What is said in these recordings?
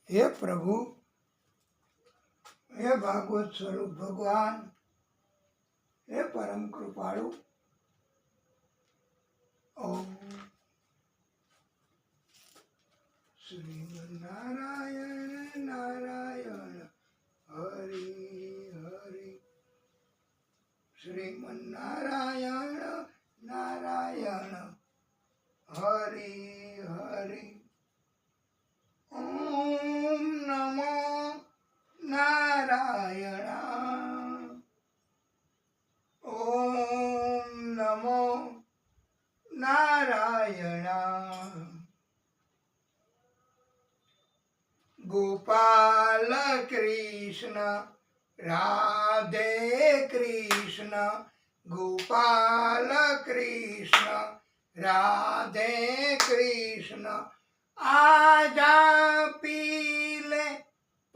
हे प्रभु, हे भागवत स्वरूप भगवान, हे परम कृपाळु। ओम श्रीमन्नारायण नारायण हरि हरि, श्रीमन्नारायण नारायण हरि हरि। ओम नमो नारायण, ओम नमो नारायण। गोपाल कृष्ण राधे कृष्ण, गोपाल कृष्ण राधे कृष्ण। आजा पीले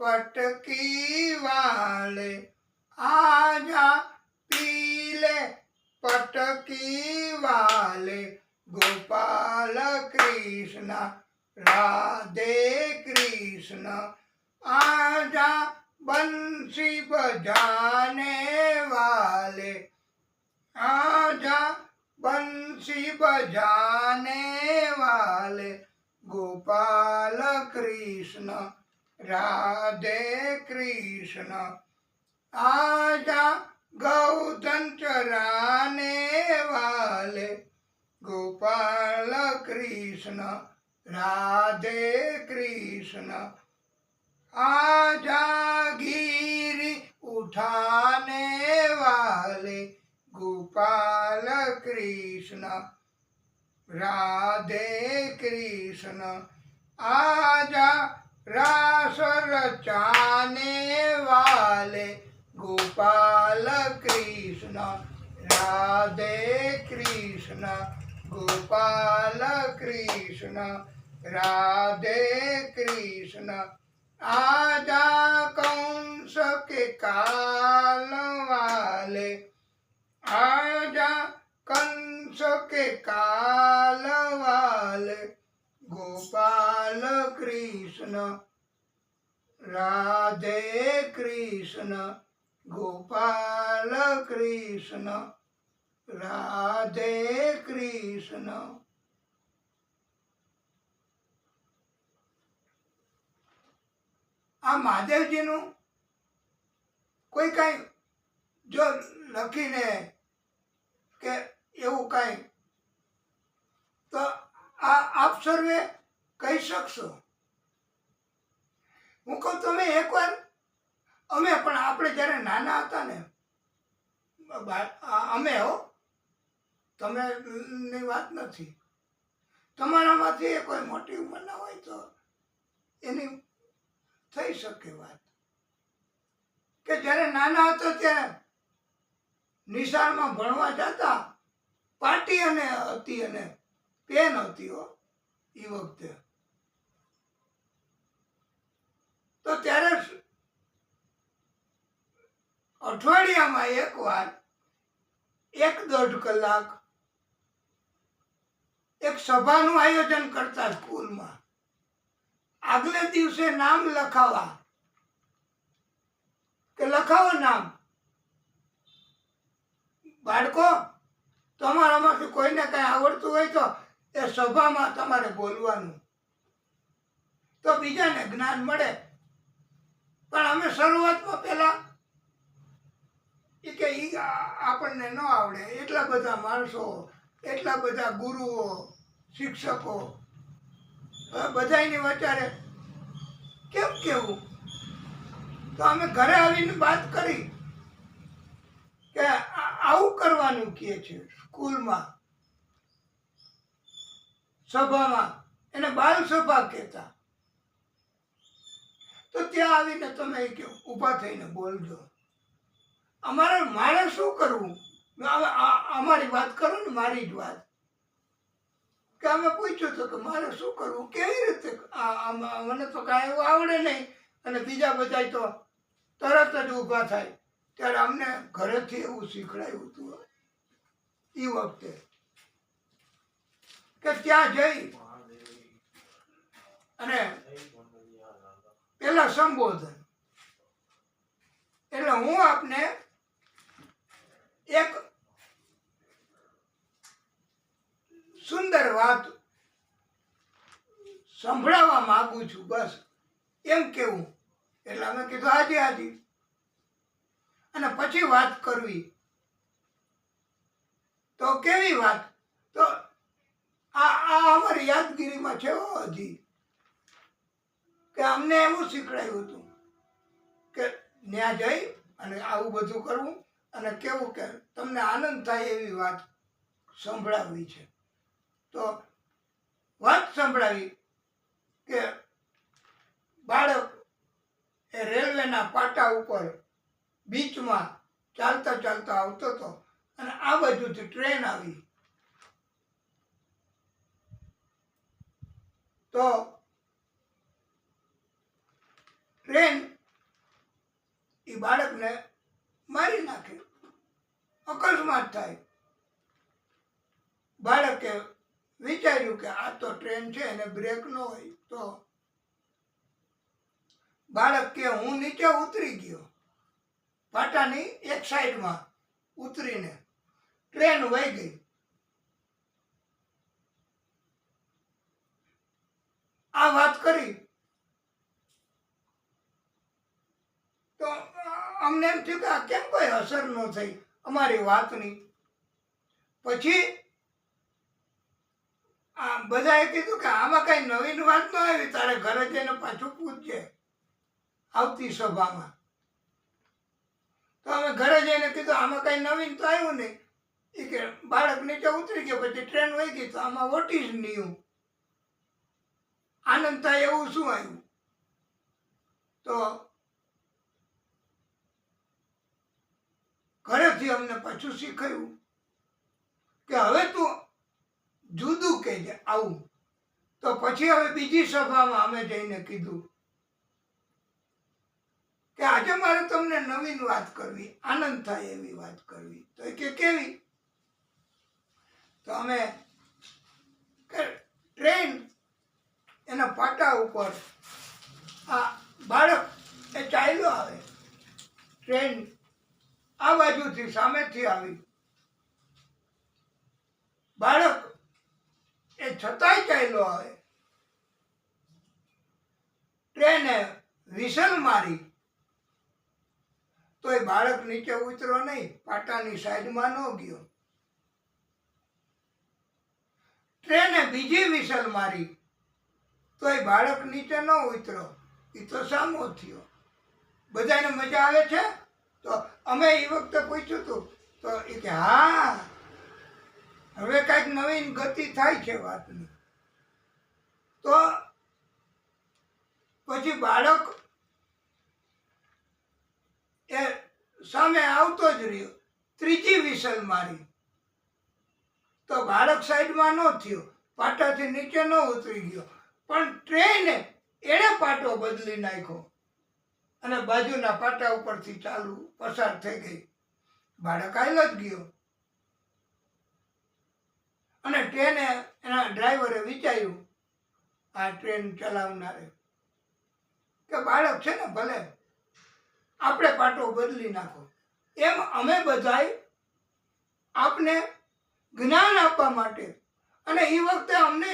पटकी वाले, आजा पीले पटकी वाले। गोपाल कृष्ण राधे कृष्ण, आजा बंसी बजाने वाले, आजा बंसी बजाने वाले। गोपाल कृष्ण राधे कृष्ण, आजा गौधन चराने वाले। गोपाल कृष्ण राधे कृष्ण, आजा गिरी उठाने वाले। गोपाल कृष्ण राधे कृष्ण, आजा रास रचाने वाले। गोपाल कृष्ण राधे कृष्ण, गोपाल कृष्ण राधे कृष्ण। आजा कंस के काल वाले, आजा कंस के काल वाले। गोपाल कृष्ण राधे कृष्ण, गोपाल कृष्ण राधे कृष्ण। આ મહાદેવજીનું કોઈ કાંઈ જો લખીને કે એવું કાંઈ તો આપ સર્વે કહી શકશો? હું કહું તમે એકવાર અમે પણ આપણે જ્યારે નાના હતા ને, અમે હો, તમે ની વાત નથી, તમારામાંથી કોઈ મોટી ઉંમરના હોય તો એની થઈ શકે વાત, કે જ્યારે નાના હતા ત્યારે નિશાળમાં ભણવા જતા, પાટી અને હતી અને પેન હતી હો એ વખતે, તો ત્યારે અઠવાડિયામાં એક વાર 1-1.5 કલાક એક સભાનું આયોજન કરતા સ્કૂલમાં, આગલે દિવસે નામ લખાવા, કે લખાવો નામ, બાળકો તમારામાંથી કોઈને કઈ આવડતું હોય તો એ સભામાં તમારે બોલવાનું, તો બીજાને જ્ઞાન મળે। પણ અમે શરૂઆતમાં પેલા કે આપણને ન આવડે, એટલા બધા માણસો, એટલા બધા ગુરુઓ, શિક્ષકો, બધાની વચારે કેમ કેવું? તો અમે ઘરે આવીને વાત કરી કે આવું કરવાનું કહે છે સ્કૂલમાં, સભામાં, એને બાલ સભા કહેતા। તો ત્યાં આવીને તમે ઊભા થઈને બોલજો। મારે શું કરવું? અમારી વાત કરો ને, મારી જ વાત, કે અમે પૂછ્યું હતું કે મારે શું કરવું, કેવી રીતે? મને તો કાંઈ એવું આવડે નહીં, અને બીજા બધા તો તરત જ ઊભા થાય। ત્યારે અમને ઘરેથી એવું શીખડાયું હતું એ વખતે, કે ત્યાં જઈ અને સંબોધન. એટલે હું આપને એક સુંદર વાત સંભળાવવા માંગુ છું, બસ એમ કેવું. એટલે અમે કીધું હાજી હાજી, અને પછી વાત કરવી. તો કેવી વાત? તો આ અમારી યાદગીરીમાં છે હજી, કે અમને એવું શીખડાયું હતું કે ત્યાં જઈ અને આવું બધું કરવું અને કેવું કે તમને આનંદ થાય એવી વાત સંભળાવવી છે. તો વાત સંભળાવી કે બાળક એ રેલવેના પાટા ઉપર બીચમાં ચાલતા ચાલતા આવતો હતો અને આ બાજુથી ટ્રેન આવી. તો ટ્રેન એ બાળકને મારી નાખે, અકસ્માત થાય. બાળકે વિચાર્યું કે આ તો ટ્રેન છે એને બ્રેક ન હોય. તો બાળક કે હું નીચે ઉતરી ગયો, પાટાની એક સાઈડમાં ઉતરીને ટ્રેન વહી ગઈ. આ વાત કરી તો અમને એમ થયું કે આ કેમ કોઈ અસર ન થઈ અમારી વાતની. પછી આ બધાએ કીધું કે આમાં કઈ નવીન વાત ન આવી, તારે ઘરે જઈને પાછું પૂછજે આવતી સભામાં. તો અમે ઘરે જઈને કીધું આમાં કઈ નવીન તો આવ્યું નહીં. એ કે બાળક નીચે ઉતરી ગયો, પછી ટ્રેન વહી ગઈ, તો આમાં વોટ ઇઝ ન્યુ? આનંદ થાય એવું શું આવ્યું? તો ઘરેથી અમને પાછું શીખાયું કે હવે તું જુદું કહેજે આવું. તો પછી હવે બીજી સભામાં અમે જઈને કીધું કે આજે મારે તમને નવીન વાત કરવી, આનંદ થાય એવી વાત કરવી. તો એ કે કેવી? તો અમે ટ્રેન એના પાટા ઉપર આ બાળક એ ચાલ્યો આવે, ટ્રેન આ બાજુથી સામેથી આવી. બાળક એ છતાંય ચાલ્યો આવે. ટ્રેને વિસલ મારી તો એ બાળક નીચે ઉતરો નહીં, પાટાની સાઈડમાં ન ગયો. ટ્રેને બીજી વિસલ મારી તો એ બાળક નીચે ન ઉતરો, એ તો સામો થયો. બધાને મજા આવે છે? તો અમે એ વખતે પૂછ્યું હતું તો એ કે હા, હવે કાંઈક નવીન ગતિ થાય છે વાતની. તો પછી બાળક એ સામે આવતો જ રહ્યો, ત્રીજી વિસલ મારી તો બાળક સાઈડમાં ન થયો, પાટાથી નીચે ન ઉતરી ગયો. પણ ટ્રેને એણે પાટો બદલી નાખ્યો અને બાજુના પાટા ઉપરથી ચાલુ પસાર થઈ ગઈ. બાળક આયલો જ ગયો. અને ટ્રેને એના ડ્રાઈવરે વિચાર્યું, આ ટ્રેન ચલાવનારે, કે બાળક છે ને ભલે આપણે પાટો બદલી નાખો. એમ અમે બધાય આપને જ્ઞાન આપવા માટે, અને એ વખતે અમને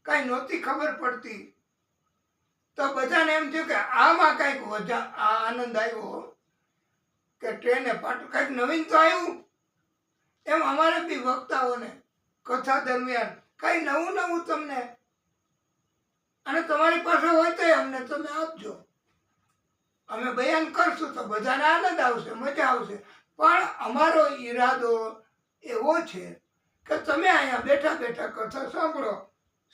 કાંઈ નહોતી ખબર પડતી, તો બધાને એમ થયું કે આમાં કાંઈક આનંદ આવ્યો કે ટ્રેને પાટું કાંઈક નવીન તો આવ્યું. એમ અમારે બી વક્તાઓને કથા દરમિયાન કાંઈ નવું નવું તમને, અને તમારી પાસે હોય તો અમને તમે આપજો. અમે બયાન કરશું તો બધાને આનંદ આવશે, મજા આવશે. પણ અમારો ઈરાદો એવો છે કે તમે અહીંયા બેઠા બેઠા કથા સાંભળો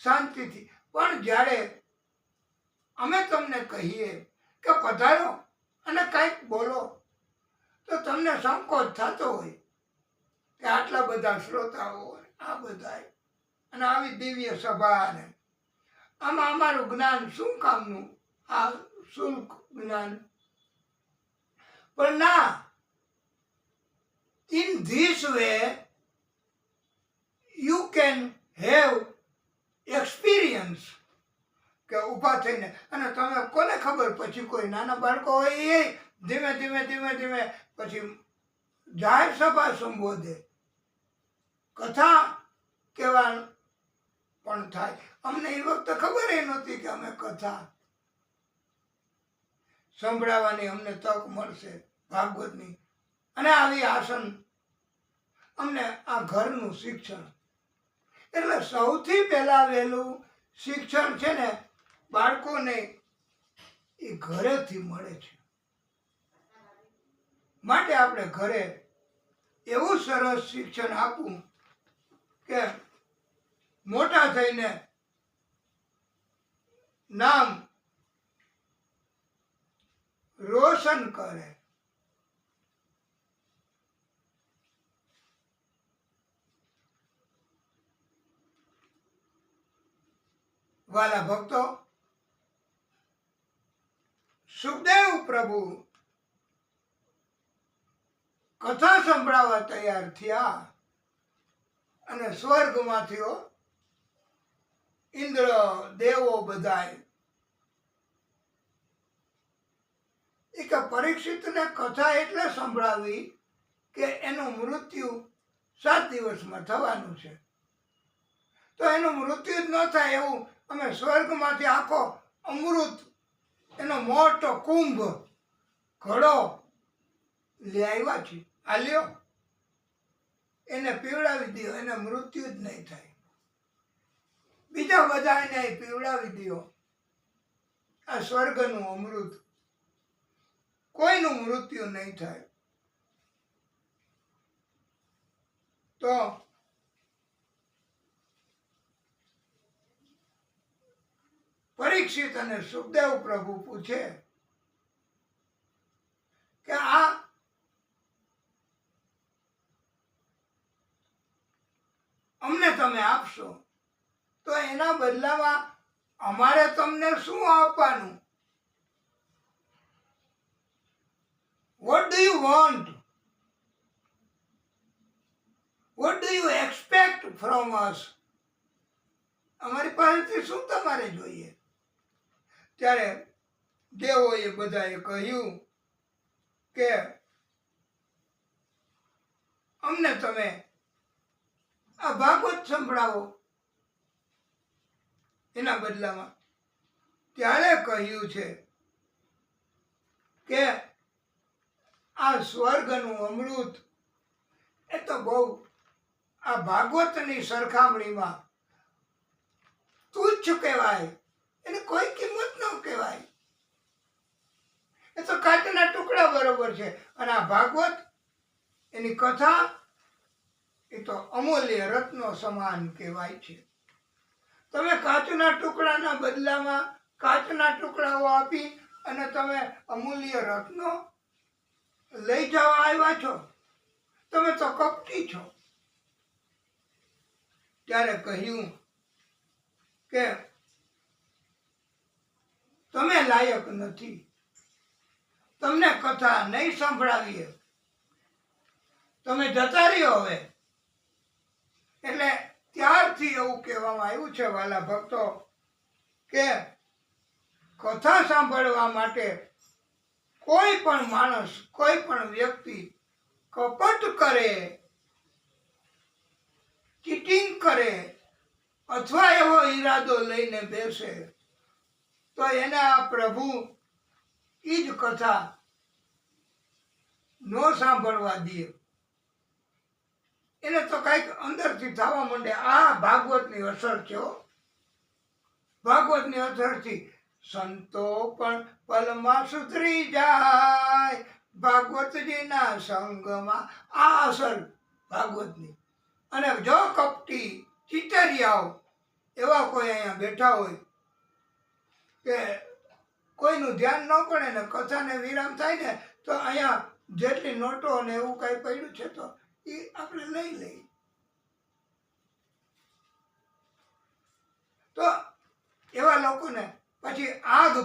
શાંતિથી. પણ જ્યારે અમે તમને કહીએ કે પધારો અને કંઈક બોલો, તો તમને સંકોચ થતો હોય કે આટલા બધા શ્રોતાઓ આ બધા અને આવી દિવ્ય સભા, ને આમાં અમારું જ્ઞાન શું કામનું, આ શુલ્ક જ્ઞાન. પણ ના, in this way you can have experience કે ઊભા થઈને, અને તમે કોને ખબર પછી કોઈ નાના બાળકો હોય એ ધીમે ધીમે ધીમે ધીમે પછી જાહેર સભા સંબોધે, કથા કહેવા પણ થાય. અમને એ વખતે ખબર એ નહોતી કે અમે કથા સંભળાવવાની અમને તક મળશે ભાગવતની. અને આવી આસન અમને આ ઘરનું શિક્ષણ, એટલે સૌથી પહેલા વહેલું શિક્ષણ છે ને બાળકોને એ ઘરેથી મળે છે. માટે આપણે ઘરે એવું સરસ શિક્ષણ આપવું કે મોટા થઈને નામ રોશન કરે. વાલા ભક્તો, સુખદેવ પ્રભુ કથા સંભળાવવા તૈયાર થયા અને સ્વર્ગમાંથી ઇન્દ્ર દેવો બધાય એક પરીક્ષિતને કથા એટલે સંભળાવી કે એનું મૃત્યુ 7 દિવસમાં થવાનું છે, તો એનું મૃત્યુ જ ન થાય એવું અમે સ્વર્ગમાંથી આખો અમૃત એનો મોટો કુંભ ઘડો લઈ આવ્યા છીએ. આ લ્યો, એને પીવડાવી દો, એને મૃત્યુ જ નહીં થાય. બીજા બધાને પીવડાવી દો આ સ્વર્ગનું અમૃત, કોઈનું મૃત્યુ નહીં થાય. તો પરીક્ષિત અને સુખદેવ પ્રભુ પૂછે કે આ અમને તમે આપશો તો એના બદલામાં અમારે તમને શું આપવાનું? What do you want? What do you expect from us? અમારી પાસેથી શું તમારે જોઈએ? ત્યારે દેવોએ બધાએ કહ્યું કે અમને તમે આ ભાગવત સંભળાવો એના બદલામાં. ત્યારે કહ્યું છે કે આ સ્વર્ગનું અમૃત એ તો બહુ આ ભાગવતની સરખામણીમાં તુચ્છ કહેવાય, એને કોઈ કિંમત ન કહેવાય. એ તો કાચના ટુકડા બરોબર છે. અને આ ભાગવત એની કથા એ તો અમૂલ્ય રત્નો સમાન કહેવાય છે. તમે કાચના ટુકડાના બદલામાં કાચના ટુકડાઓ આપી અને તમે અમૂલ્ય રત્નો લઈ જવા આવ્યા છો, તમે તો કપટી છો. ત્યારે કહ્યું કે તમે લાયક નથી, તમને કથા નહીં સંભળાવીએ, તમે જતા રહ્યો હવે. એટલે ત્યારથી એવું કહેવામાં આવ્યું છે વાલા ભક્તો કે કથા સાંભળવા માટે કોઈ પણ માણસ, કોઈ પણ વ્યક્તિ કપટ કરે, ચીટિંગ કરે અથવા એવો ઈરાદો લઈને બેસે તો એને આ પ્રભુ એ જ કથા ન સાંભળવા દે. એને તો કઈક અંદરથી થવા માંડે. આ ભાગવતની અસર છે. ભાગવતની અસરથી સંતો પણ પલમાં સુધરી જાય ભાગવતજીના સંગમાં. આ અસર ભાગવતની. અને જો કપટી ચીતરિયાઓ એવા કોઈ અહીંયા બેઠા હોય કે કોઈનું ધ્યાન ન પડે ને કથાને વિરામ થાય ને તો અહીંયા જેટલી નોટો ને એવું કઈ પડ્યું છે તો એ આપણે લઈ લઈએ. તો એવા લોકોને પછી આગ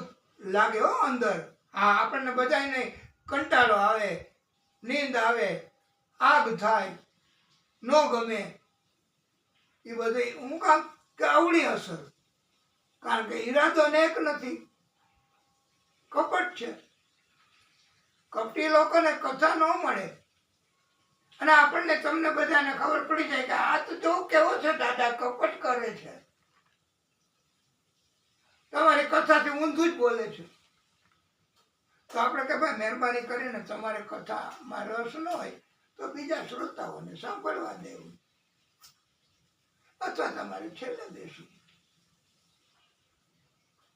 લાગે અંદર. હા, આપણને બધાને કંટાળો આવે, નીંદ આવે, આગ થાય, ન ગમે. એ બધી હું કામ કે અવળી અસર કારણ કે ઈરાદો નેક નથી, કપટ છે. કપટી લોકોને કથા ન મળે અને આપણને તમને બધાને ખબર પડી જાય કે આ તો જો કેવો છે દાદા, કપટ કરે છે, તમારી કથાથી ઊંધું જ બોલે છે. તો આપણે કે ભાઈ મહેરબાની કરીને તમારે કથામાં રસ ન હોય તો બીજા શ્રોતાઓને સાંભળવા દેવું, અથવા તમારે છેલ્લે બેસવું.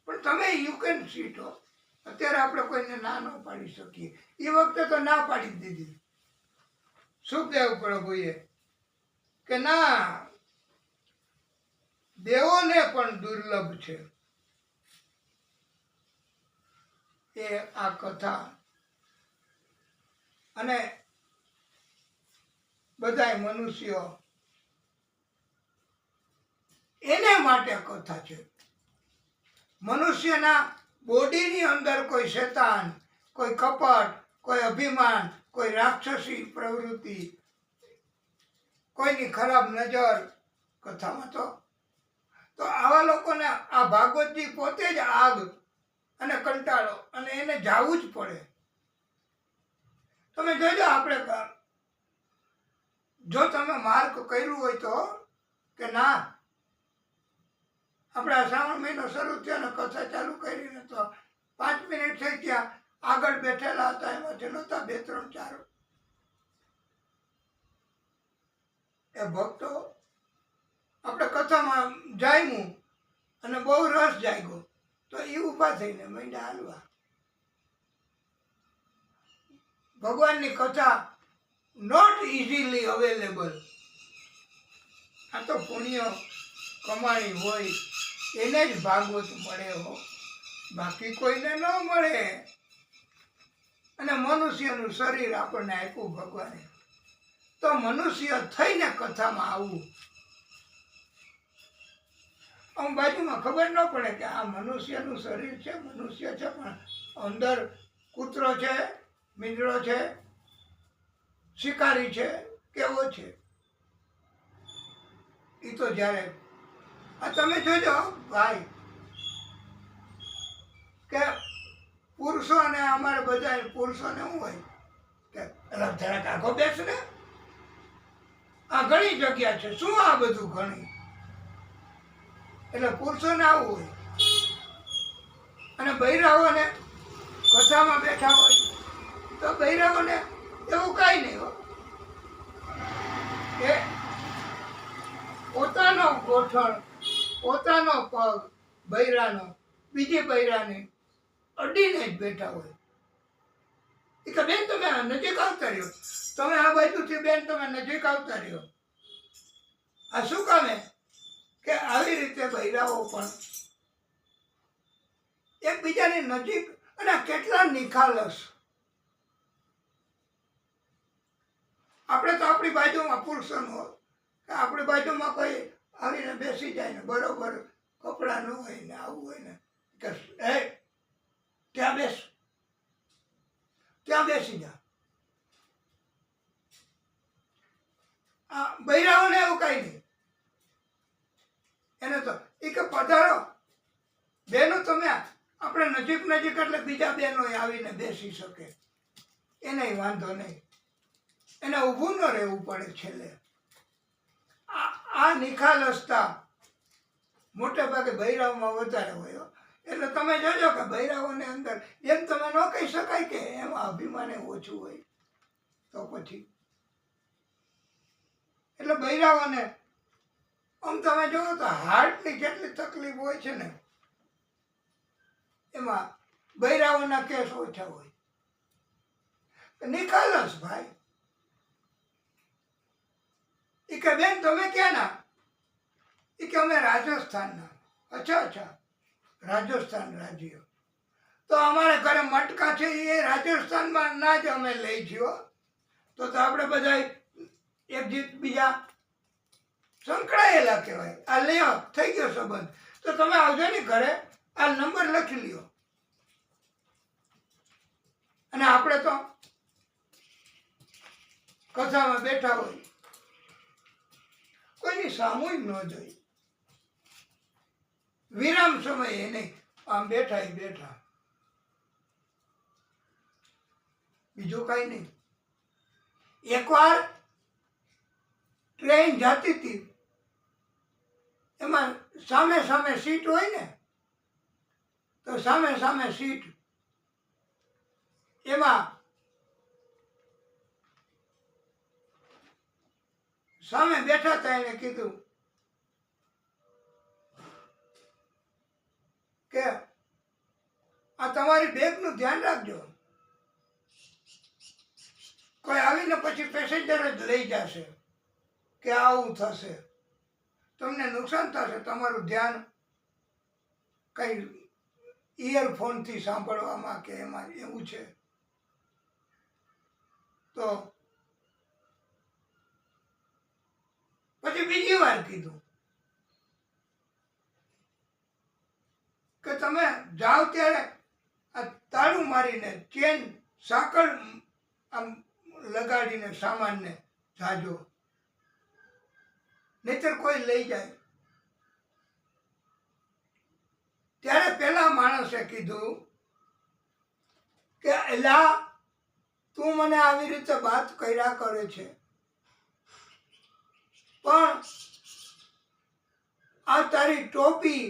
પણ તમે યુ કેન સીટ હો. અત્યારે આપણે કોઈને ના ન પાડી શકીએ. એ વખતે તો ના પાડી દીધી સુખદેવ પ્રભુએ કે ના, દેવોને પણ દુર્લભ છે એ આ કથા, અને બધાય મનુષ્યો એને માટે કથા છે. મનુષ્યના બોડીની અંદર કોઈ શેતાન, કોઈ કપટ, કોઈ અભિમાન, કોઈ રાક્ષસી પ્રવૃત્તિ, કોઈની ખરાબ નજર કથામાં તો આવા લોકોને આ ભાગવતજી પોતે જ આગ અને કંટાળો, અને એને જાવું જ પડે. તમે જોજો, આપણે જો તમે માર્ક કર્યું હોય તો કે ના, આપણે શ્રાવણ મહિનો શરૂ થયો ને કથા ચાલુ કરીને તો 5 મિનિટ થઈ ત્યાં આગળ બેઠેલા હતા એમાંથી નહોતા 2, 3, 4 એ ભક્તો આપણે કથામાં જામ્યું અને બહુ રસ જાગ્યો તો એ ઊભા થઈને મંડ્યા હાલવા. ભગવાનની કથા નોટ ઇઝીલી અવેલેબલ. આ તો પુણ્ય કમાણી હોય એને જ ભાગવત મળે હો, બાકી કોઈને ન મળે. અને મનુષ્યનું શરીર આપણને આપ્યું ભગવાને, તો મનુષ્ય થઈને કથામાં આવવું. આમ બાજુમાં ખબર ન પડે કે આ મનુષ્યનું શરીર છે, મનુષ્ય છે, પણ અંદર કૂતરો છે, મીંડળો છે, શિકારી છે, કેવો છે. એ તો જ્યારે આ તમે જોજો ભાઈ કે પુરુષો અને અમારે બધા પુરુષોને શું હોય કે જરાક આગો બેસ ને, આ ઘણી જગ્યા છે, શું આ બધું ઘણી, એટલે પુરુષોને આવું હોય. અને બૈરાઓને કથામાં બેઠા હોય તો બૈરાઓને એવું કાંઈ નહીં હોય કે પોતાનો ગોઠણ, પોતાનો પગ બૈરાનો બીજી બૈરાને અડીને જ બેઠા હોય. એ કે બેન તમે નજીક આવતા રહ્યો, તમે આ બાજુથી બેન તમે નજીક આવતા રહ્યો. આ શું કામે કે આવી રીતે બૈરાઓ પણ એકબીજાની નજીક, અને કેટલા નિખાલસ. આપણે તો આપણી બાજુમાં પુરુષોનું હોય કે આપણી બાજુમાં કોઈ આવીને બેસી જાય ને બરોબર કપડાં ન હોય ને આવું હોય ને કે હે ત્યાં બેસ, ત્યાં બેસી જા. આ બૈરાઓને એવું કાંઈ નહીં. એને તો એ કે પધારો બેનો, તમે આપણે નજીક નજીક એટલે બીજા બહેનો આવીને બેસી શકે, એને વાંધો નહીં. એને ઊભું ન રહેવું પડે છેલ્લે. આ નિખાલસતા મોટે ભાગે બૈરાઓમાં વધારે હોય. એટલે તમે જોજો કે બૈરાઓને અંદર એમ તમે ન કહી શકાય કે એમાં અભિમાન ઓછું હોય તો પછી. એટલે બૈરાઓને આમ તમે જોવો તો હાર્ટની જેટલી તકલીફ હોય છે ને એમાં બૈરાઓના કેસ ઓછા હોય. નિખાલસ ભાઈ. એ કે બેન તમે ક્યાંના? એ કે અમે રાજસ્થાનના. અચ્છા અચ્છા, રાજસ્થાન રાજ્ય. તો અમારે ઘરે મટકા છે એ રાજસ્થાનમાં ના જ અમે લઈ છીએ. તો આપણે બધા એક બીજા સંકળાયેલા કહેવાય. આ લ્યો થઈ ગયો સંબંધ. તો તમે આવજો ને ઘરે, આ નંબર લખી લ્યો. અને આપણે તો કથામાં બેઠા હોય, કોઈની સામું ન જોઈ. વિરામ સમયે નહીં, આમ બેઠા ઈ બેઠા, બીજું કઈ નહીં. એકવાર ટ્રેન જતી હતી, એમાં સામે સામે સીટ હોય ને, તો સામે સામે સીટ, એમાં સામે બેઠા હતા, એને કીધું કે આ તમારી બેગનું ધ્યાન રાખજો, કોઈ આવીને પછી પેસેન્જર જ લઈ જશે કે આવું થશે, તમને નુકસાન થશે, તમારું ધ્યાન કઈ ઇયરફોનથી સાંભળવામાં કે એમાં એવું છે. તો પછી બીજી વાર કીધું કે તમે જાઓ ત્યારે આ તાળું મારીને ચેન સાંકળ આમ લગાડીને સામાનને જાજો, નહીતર કોઈ લઈ જાય. ત્યારે પેલા માણસે કીધું કે એલા તું મને આવી રીતે વાત કર્યા કરે છે, પણ આ તારી ટોપી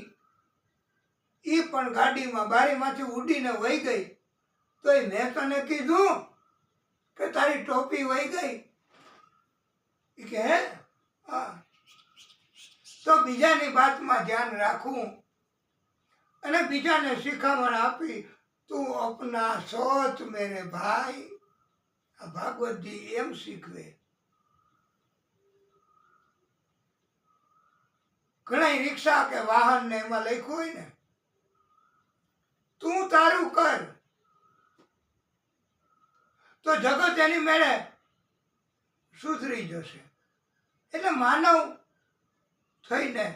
ઈ પણ ગાડીમાં બારીમાંથી ઉડીને વહી ગઈ, તો મેં તને કીધું કે તારી ટોપી વહી ગઈ? ઈ કે હે? હા. તો બીજાની વાતમાં ધ્યાન રાખવું અને બીજાને શિખામણ આપી, તું અપના સોચ મેરે ભાઈ. આ ભાગવતજી એમ શીખવે. ઘણા રિક્ષા કે વાહન ને એમાં લખ્યું હોય ને, તું તારું કર તો જગત એની મેળે સુધરી જશે. એટલે માનવ થઈને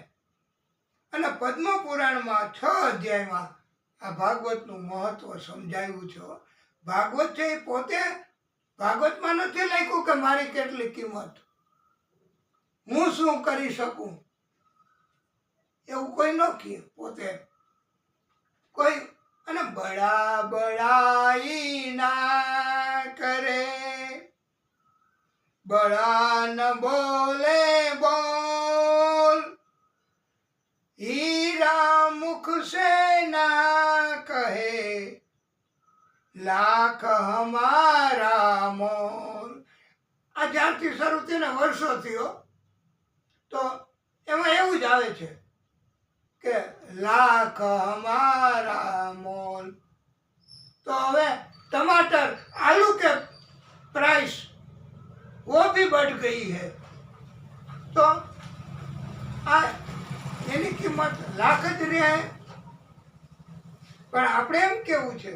અને પદ્મ પુરાણમાં 6 અધ્યાયમાં આ ભાગવતનું મહત્વ સમજાયું છે. ભાગવત છે એ પોતે ભાગવતમાં નથી લખ્યું કે મારી કેટલી કિંમત, હું શું કરી શકું, એવું કોઈ ન કહે. પોતે કોઈ અને બડા બડાઈ ના કરે, બડા ન બોલે બોલ, हीरा मुख से ना कहे, लाख हमारा मोल. આ જ્યારથી શરૂ થઈને વર્ષો થયો, તો એમાં એવું જ આવે છે કે લાખ હમારા મોલ. તો હવે टमाटर आलू के प्राइस वो भी बढ़ गई है, तो આ એની કિંમત લાખ જ રહે. પણ આપણે એમ કેવું છે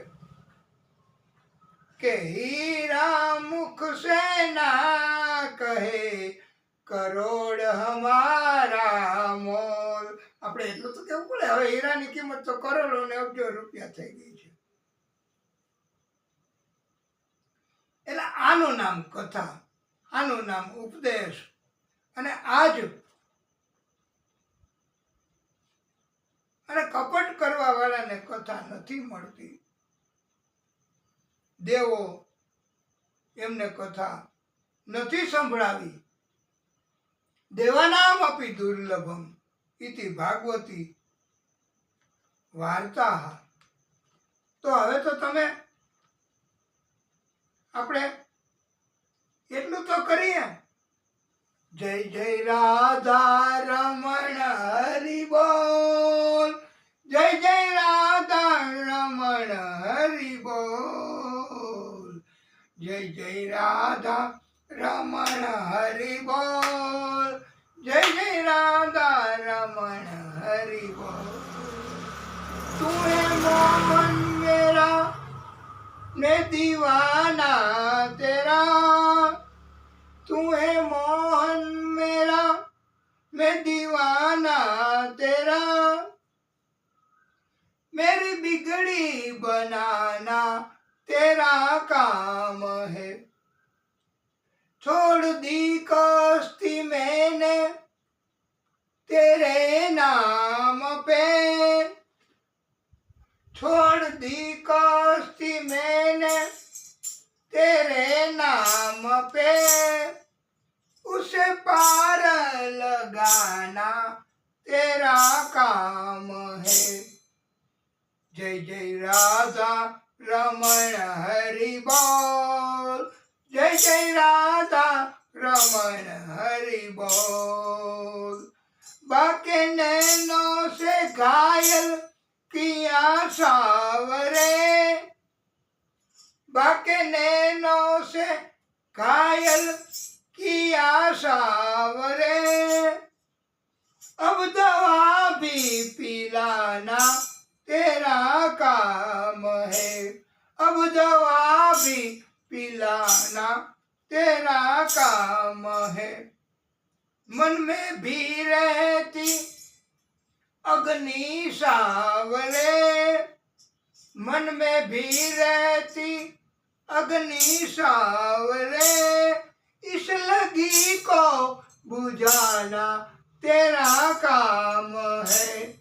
કે હીરા મુખ સે ના કહે, કરોડ હમારા મોલ. આપણે એટલું તો કેવું પડે. હવે હીરાની કિંમત તો કરોડો ને અબજો રૂપિયા થઈ ગઈ છે. એટલે આનું નામ કથા, આનું નામ ઉપદેશ. અને આજ અને કપટ કરવા વાળાને કથા નથી મળતી. દેવો એમને કથા નથી સંભળાવી. દેવાનામ અપી દુર્લભમ ઇતિ ભાગવતી વાર્તા. તો હવે તો તમે આપણે એટલું તો કરીએ, જય જય રાધા રમણ હરિ બોલ, જય જય રાધા રમણ હરિ બોલ, જય જય રાધા રમણ હરિ બોલ, જય જય રાધા રમણ હરિ બોલ. તું હે મોહન મેરા मैं दीवाना तेरा, तू है मोहन मेरा मैं दीवाना तेरा, मेरी बिगड़ी बनाना तेरा काम है, छोड़ दी कश्ती मैंने तेरे नाम पे, नदी कश्ती मैंने तेरे नाम पे, उसे पार लगाना तेरा काम है। जय जय राधा रमण हरि बोल, जय जय राधा रमण हरि बोल। बाके नैनों से घायल किया सावरे, बाके नैनों से घायल किया सावरे, अब दवा भी पिलाना तेरा काम है, अब दवा भी पिलाना तेरा काम है। मन में भी रहती अग्नि सावरे, मन में भी रहती अग्नि सावरे, इस लगी को बुझाना तेरा काम है।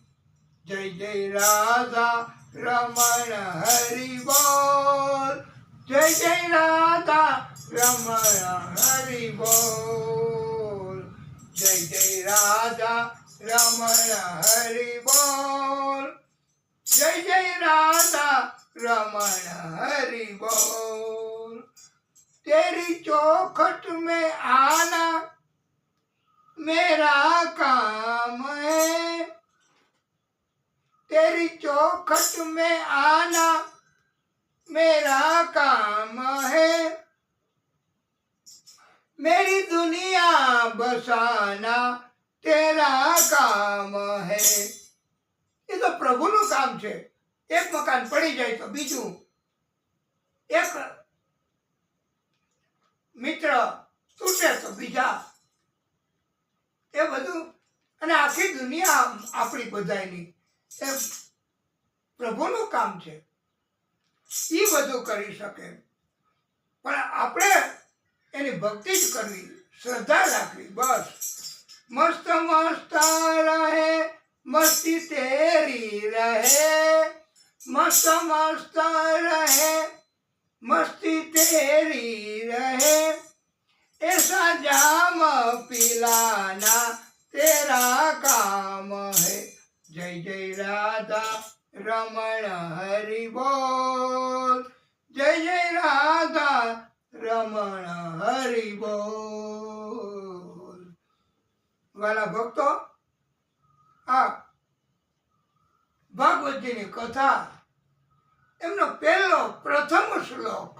जय जय राधा रमण हरि बोल, जय जय राधा रमण हरि बोल, जय जय राधा रमण हरि बोल, जय जय राधा रमण हरि बोल। तेरी चौखट में आना मेरा काम है, तेरी चौखट में आना मेरा काम है, मेरी दुनिया बसाना तेरा काम है। ये तो प्रभुનું કામ છે। એક મકાન પડી જાય તો બીજું, એક મિત્ર તૂટે તો બીજા, એ બધું, અને આખી દુનિયા આપણી બધાની એ પ્રભુનું કામ છે। એ બધું કરી શકે, પણ આપણે એની ભક્તિ જ કરવી, શ્રદ્ધા રાખવી, બસ। મસ્ત મસ્ત રહે मस्ती तेरी रहे, मस्त मस्त रहे मस्ती तेरी रहे, ऐसा जाम पिलाना तेरा काम है। जय जय राधा रमण हरि बोल, जय जय राधा रमण हरि बोल। वाला भक्तो, આ ભાગવતજીની કથા, એમનો પહેલો પ્રથમ શ્લોક,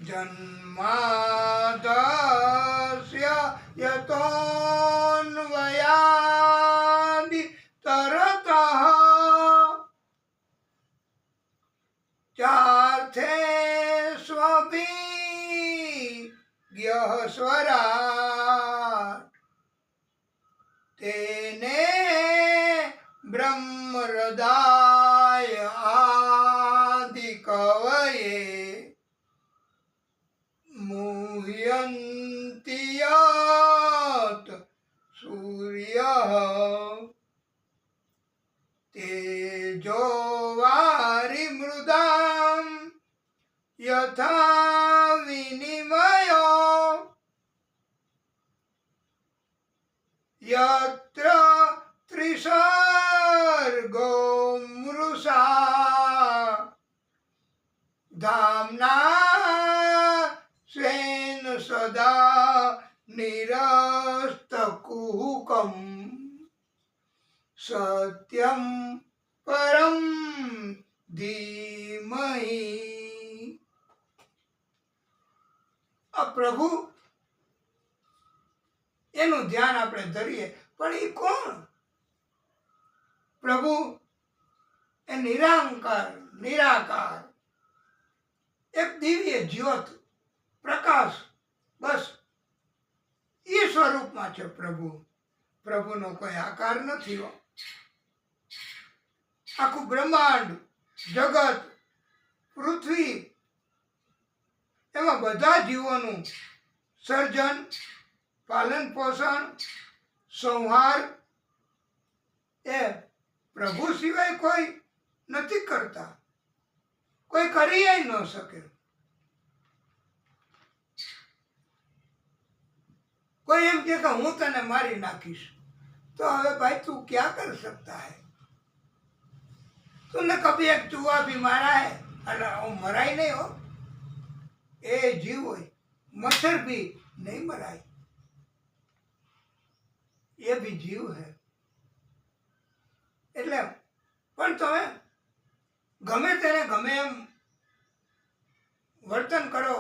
જન્માદસ્ય યતોન્વયાદિ તરતઃ ચાર્થે સ્વભિજ્ઞઃ સ્વરાટ, तेने ब्रह्म हृदय आदि कवये मुह्यन्ति यत् सूर्यः तेजो वारिमृदां यथा विनिमयो यत्र त्रिसर्गो मृषा धाम्ना स्वेन सदा निरस्तकुहकम् सत्यं परं धीमहि। आ प्रभु એનું ધ્યાન આપણે ધરીએ, પણ એ કોણ? પ્રભુ એ નિરાંકાર નિરાકાર એક દિવ્ય જ્યોત પ્રકાશ, બસ એ સ્વરૂપમાં છે પ્રભુ। પ્રભુનો કોઈ આકાર નથી હો। આખું બ્રહ્માંડ, જગત, પૃથ્વી, એમાં બધા જીવોનું સર્જન, પાલન પોષણ, સંહાર એ પ્રભુ સિવાય કોઈ નથી કરતા, કોઈ કરી ન શકે. કોઈ એમ કે હું તને મારી નાખીશ, તો હવે ભાઈ તું ક્યાં कर सकता है? तूने कभी एक चूहा भी मारा है? अरे वो मरा ही नहीं हो, એ જીવ હોય, મચ્છર भी नहीं मराए, ये भी जीव है. એટલે પણ તમે ગમે તેને ગમે એમ વર્તન કરો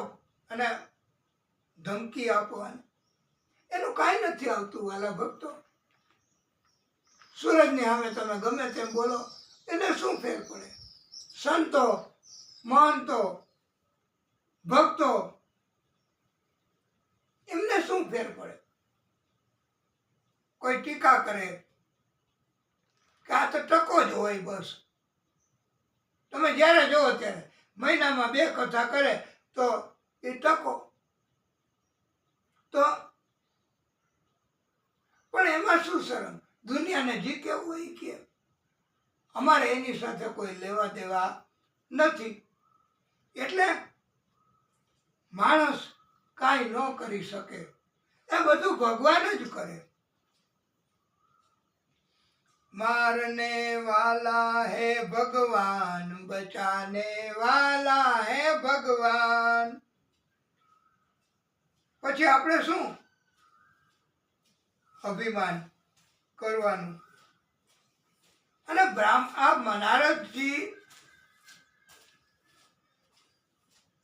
અને ધમકી આપો, એનું કાંઈ નથી આવતું વાલા ભક્તો. સૂરજની સામે તમે ગમે તેમ બોલો, એને શું ફેર પડે? સંતો, મહંતો, ભક્તો, એમને શું ફેર પડે? કોઈ ટીકા કરે કે આ તો ટકો જ હોય, બસ. તમે જ્યારે જોવો ત્યારે મહિનામાં 2 કથા કરે તો એ ટકો. તો પણ એમાં શું શરમ? દુનિયાને જે કેવું હોય કે અમારે એની સાથે કોઈ લેવા દેવા નથી. એટલે માણસ કાંઈ ન કરી શકે, એ બધું ભગવાન જ કરે. मारने वाला है भगवान, बचाने वाला है भगवान. પછી આપણે શું અભિમાન કરવાનું? અને નારદજી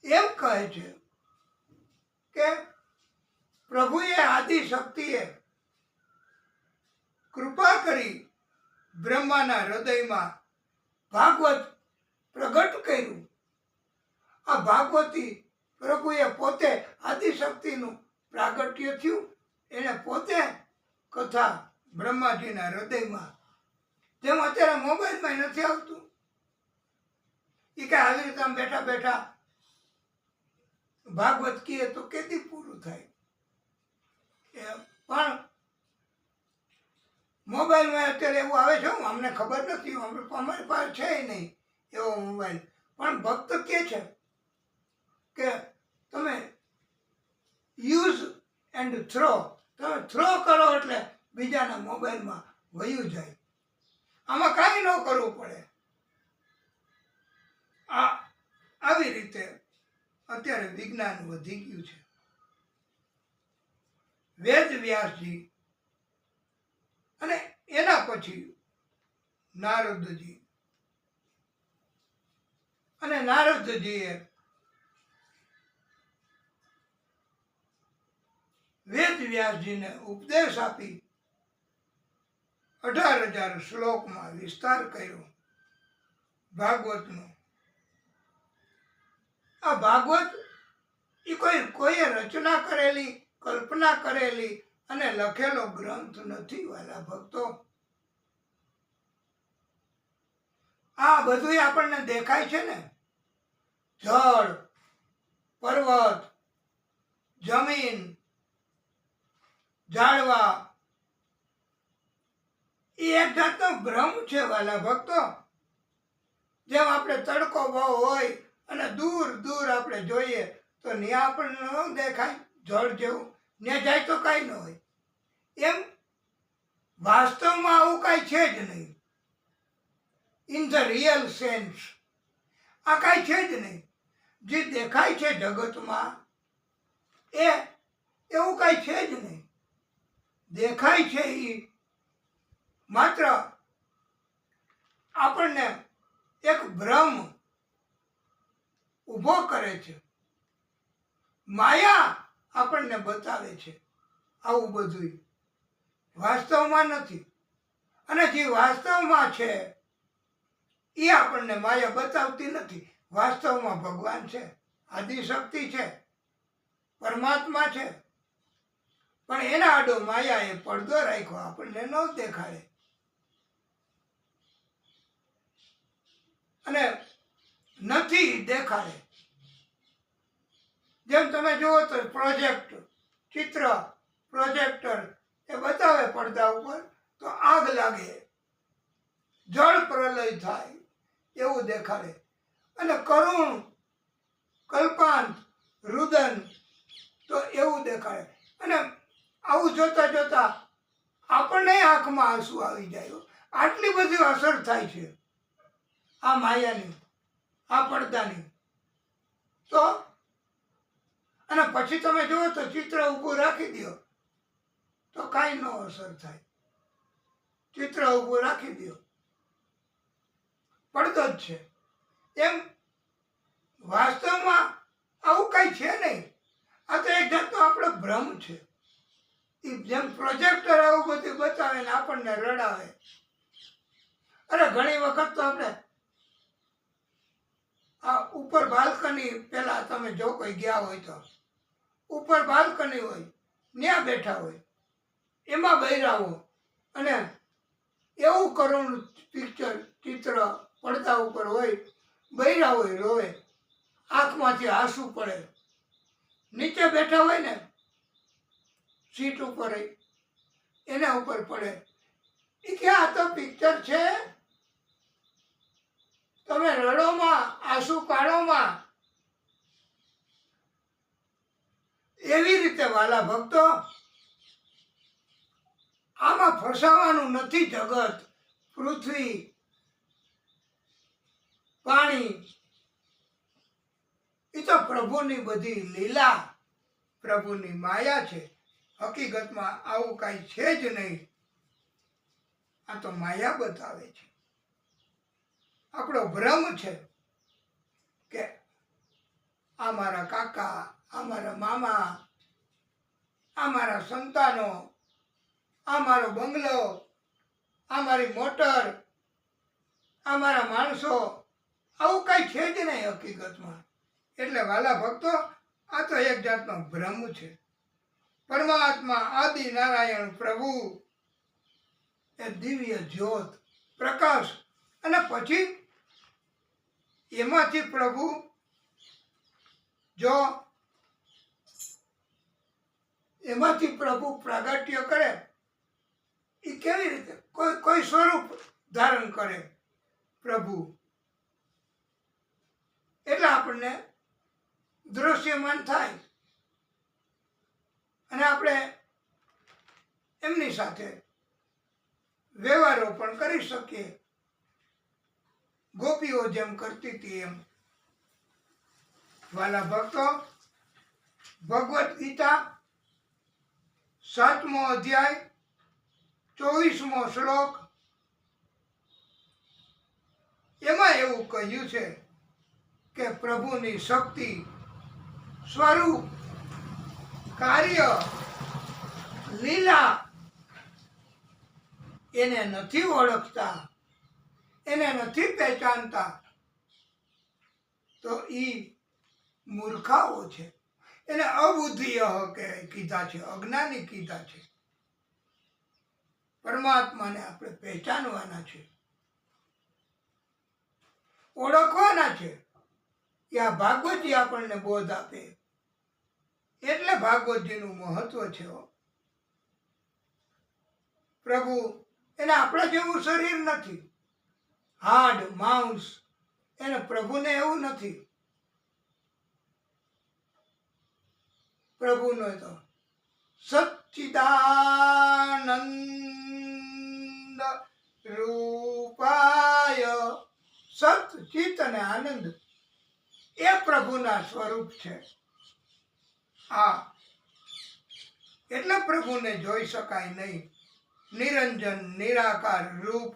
એમ કહે છે કે પ્રભુએ આદિ શક્તિએ કૃપા કરી બ્રહ્માના હૃદયમાં ભાગવત પ્રગટ કર્યું. આ ભાગવતી પ્રભુએ પોતે આદિશક્તિનું પ્રાગટ્ય થયું. એને પોતે કથા બ્રહ્માજીના હૃદયમાં, જેમ અત્યારે મોબાઈલમાં નથી આવતું, એ કે આવી રીતે આમ બેઠા બેઠા ભાગવત કીએ તો કેદી પૂરું થાય? પણ મોબાઈલમાં અત્યારે એવું આવે છે, અમને ખબર નથી, અમારી પાસે છે નહીં એવો મોબાઈલ. પણ ભક્ત કે છે કે તમે યુઝ એન્ડ થ્રો, તમે થ્રો કરો એટલે બીજાના મોબાઈલમાં વયું જાય. આમાં કાંઈ ન કરવું પડે. આવી રીતે અત્યારે વિજ્ઞાન વધી ગયું છે. વેદ વ્યાસજી અને એના પછી નારદજી, અને નારદજીએ વેદ વ્યાસજીને ઉપદેશ આપી 18,000 શ્લોકમાં વિસ્તાર કર્યો ભાગવતનો. આ ભાગવત એ કોઈએ રચના કરેલી, કલ્પના કરેલી અને લખેલો ગ્રંથ નથી વાલા ભક્તો. આ બધું આપણને દેખાય છે ને, જળ, પર્વત, જમીન, ઝાડવા, એ એક જાતનો ભ્રમ છે વાલા ભક્તો. જેમ આપણે તડકો બહુ હોય અને દૂર દૂર આપણે જોઈએ તો ત્યાં આપણને ન દેખાય જળ જેવું, ત્યાં જાય તો કાંઈ ન હોય. એમ વાસ્તવમાં આવું કાંઈ છે જ નહીં. ઇન ધ રિયલ સેન્સ આ કાંઈ છે જ નહીં. જે દેખાય છે જગતમાં એવું કાંઈ છે જ નહીં. દેખાય છે એ માત્ર આપણને એક ભ્રમ ઊભો કરે છે. માયા આપણને બતાવે છે. આવું બધું વાસ્તવમાં નથી. અને જે વાસ્તવમાં છે એ આપણને માયા બતાવતી નથી. વાસ્તવમાં ભગવાન છે, આદિશક્તિ છે, પરમાત્મા છે. પણ એના આડો માયાએ પડદો રાખ્યો, આપણને ન દેખાડે. અને નથી દેખાડે. જેમ તમે જુઓ તો પ્રોજેક્ટ, ચિત્ર, પ્રોજેક્ટર એ બતાવે પડદા ઉપર તો આગ લાગે. જળ પ્રલય થાય એવું દેખાડે, અને કરુણ, કલ્પાંત, રુદન તો એવું દેખાડે. અને આવું જોતા જોતા આપણને આંખમાં આંસુ આવી જાય. આટલી બધી અસર થાય છે આ માયાની, આ પડદાની. તો અને પછી તમે જુઓ તો ચિત્ર ઊભું રાખી દો તો કાંઈ ન અસર થાય. ચિત્ર ઊભું રાખી દો, પડદો જ છે. એમ વાસ્તવમાં આવું કાંઈ છે નહીં. આ તો એક જાતનો આપણો ભ્રમ છે. એ જેમ પ્રોજેક્ટર આવું બધું બતાવે ને આપણને રડાવે. અરે ઘણી વખત તો આપણે આ ઉપર બાલ્કની, પેલા તમે જો કોઈ ગયા હોય તો ઉપર બાલ્કની હોય, ત્યાં બેઠા હોય, એમાં બૈરાવો અને એવું કરુણ પિક્ચર, ચિત્ર પડદા ઉપર હોય, બૈરા હોય, રોવે, આંખમાંથી આંસુ પડે. નીચે બેઠા હોય ને સીટ ઉપર એના ઉપર પડે. એ કે આ તો પિક્ચર છે, તમે રડોમાં, આંસુ કાઢોમાં. એવી રીતે વાલા ભક્તો, આમાં ફસાવાનું નથી. જગત, પૃથ્વી, પાણી, એ તો પ્રભુની બધી લીલા, પ્રભુની માયા છે. હકીકતમાં આવું કાંઈ છે જ નહીં. આ તો માયા બતાવે છે. આપણો ભ્રમ છે કે આ મારા કાકા, આ મારા મામા, આ મારા સંતાનો, આ મારો બંગલો, આ મારી મોટર, આ મારા માણસો. આવું કાંઈ છે જ નહીં હકીકતમાં. એટલે વાલા ભક્તો, આ તો એક જાતનો ભ્રમ છે. પરમાત્મા આદિ નારાયણ પ્રભુ એ દિવ્ય જ્યોત, પ્રકાશ, અને પછી એમાંથી પ્રભુ જો એમાંથી પ્રભુ પ્રાગટ્ય કરે, એ કેવી રીતે? કોઈ સ્વરૂપ ધારણ કરે પ્રભુ, એટલે આપણને દૃશ્યમાન થાય અને આપણે એમની સાથે વ્યવહારો પણ કરી શકીએ. ગોપીઓ જેમ કરતી હતી એમ. વાલા ભક્તો, ભગવદ્ ગીતા 7મો અધ્યાય 24મો શ્લોક, એમાં એવું કહ્યું છે કે પ્રભુની શક્તિ, સ્વરૂપ, કાર્ય, લીલા એને નથી ઓળખતા, એને નથી પહેચાનતા તો ઈ મૂર્ખાઓ છે. એને અબુદ્ધિય કીધા છે, અજ્ઞાની કીધા છે. પરમાત્માને આપણે પહેચાનવાના છે, ઓળખવાના છે. કે આ ભાગવતજી આપણને બોધ આપે. એટલે ભાગવતજીનું મહત્વ છે. પ્રભુ એને આપણા જેવું શરીર નથી, હાડ માંસ. એને પ્રભુને એવું નથી. પ્રભુનો તો સચ્ચિદાનંદ રૂપાય, સત, ચિત અને આનંદ એ પ્રભુના સ્વરૂપ છે. હા, એટલે પ્રભુને જોઈ શકાય નહીં. નિરંજન નિરાકાર રૂપ,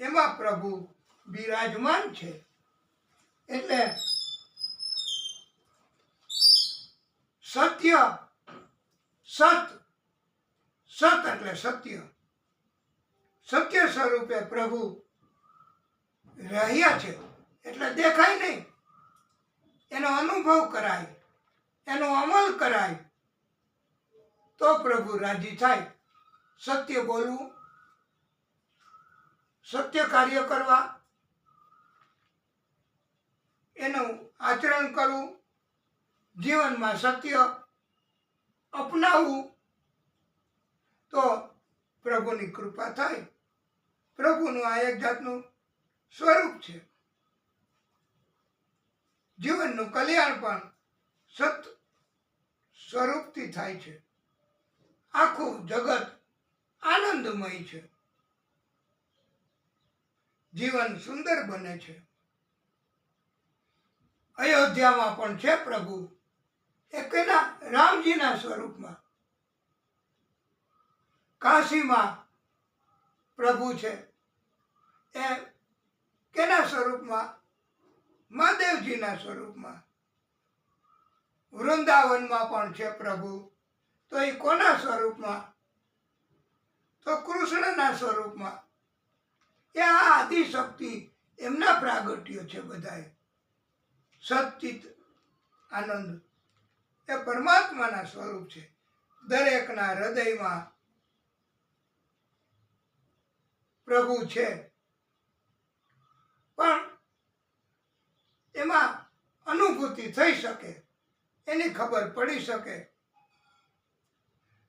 એમાં પ્રભુ બિરાજમાન છે. એટલે સત્ય, સત, સત એટલે સત્ય, સત્ય સ્વરૂપે પ્રભુ રહ્યા છે. એટલે દેખાય નહીં, એનો અનુભવ કરાય, એનો અમલ કરાય તો પ્રભુ રાજી થાય. સત્ય બોલવું, સત્ય કાર્ય કરવા, એનું આચરણ કરવું, જીવનમાં સત્ય અપનાવવું તો પ્રભુની કૃપા થાય. પ્રભુનું આ એક જાતનું સ્વરૂપ છે. જીવનનું કલ્યાણ પણ સત સ્વરૂપથી થાય છે. આખું જગત આનંદમય છે. જીવન સુંદર બને છે. અયોધ્યામાં પણ છે પ્રભુ એ કેના રામજીના સ્વરૂપમાં. કાશીમાં પ્રભુ છે એ કેના સ્વરૂપમાં? મહાદેવજીના સ્વરૂપમાં. વૃંદાવનમાં પણ છે પ્રભુ, તો એ કોના સ્વરૂપમાં? તો કૃષ્ણના સ્વરૂપમાં. એ આ આદિશક્તિ એમના પ્રાગટ્યો છે. બધાએ સચ્ચિત આનંદ એ પરમાત્માના સ્વરૂપ છે. દરેકના હૃદયમાં પ્રભુ છે, પણ એમાં અનુભૂતિ થઈ શકે, એની ખબર પડી શકે.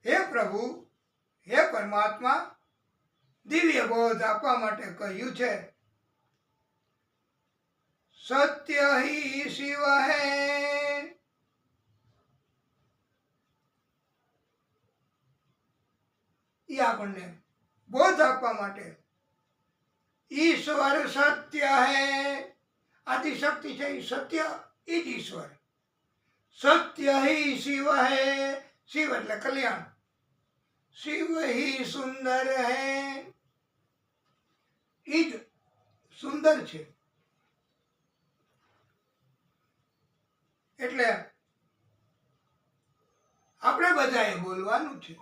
હે પ્રભુ, હે પરમાત્મા, દિવ્ય બોધ આપવા માટે કહ્યું છે. સત્ય હિ શિવ હે, એ આપણને બોધ આપવા માટે. ઈશ્વર સત્ય હે, આદિશક્તિ છે એ સત્ય, એ જ ઈશ્વર. સત્ય હિ શિવ હે, શિવ એટલે કલ્યાણ. શિવ હિ સુંદર હે, એ જ સુંદર છે. એટલે આપણે બધાએ બોલવાનું છે.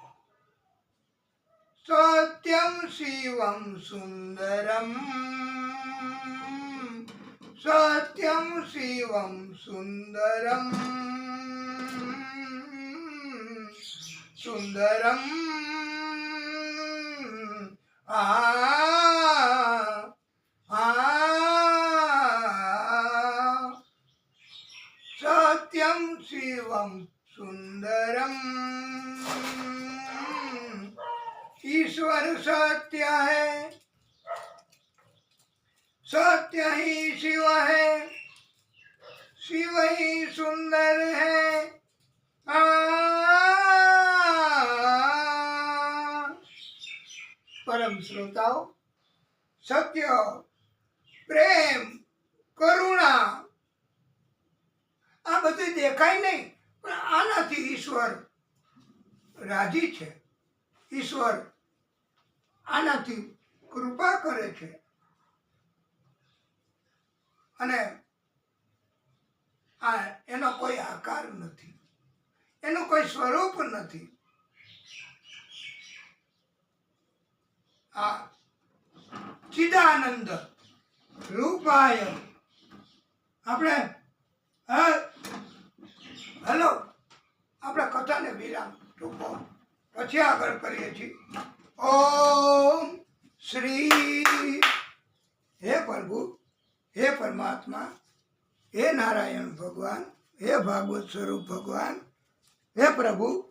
સત્યમ શિવમ સુંદરમ, સત્યમ શિવમ સુંદરમ, સુંદરમ સત્યમ શિવમ સુંદરમ. ईश्वर सत्य है, सत्य ही शिव है, शिव ही सुंदर है. परम श्रोताओ, सत्य, प्रेम, करुणा આ બધું દેખાય નહીં, પણ આનાથી ઈશ્વર રાજી છે. ઈશ્વર આનાથી કૃપા કરે છે. અને આ એનો કોઈ આકાર નથી, એનું કોઈ સ્વરૂપ નથી. આ ચિદાનંદ રૂપાય. આપણે હલો, આપણે કથાને વિરામ ટૂંકો પછી આગળ કરીએ છીએ. ઓમ શ્રી. હે પ્રભુ, હે પરમાત્મા, હે નારાયણ ભગવાન, હે ભાગવત સ્વરૂપ ભગવાન, હે પ્રભુ,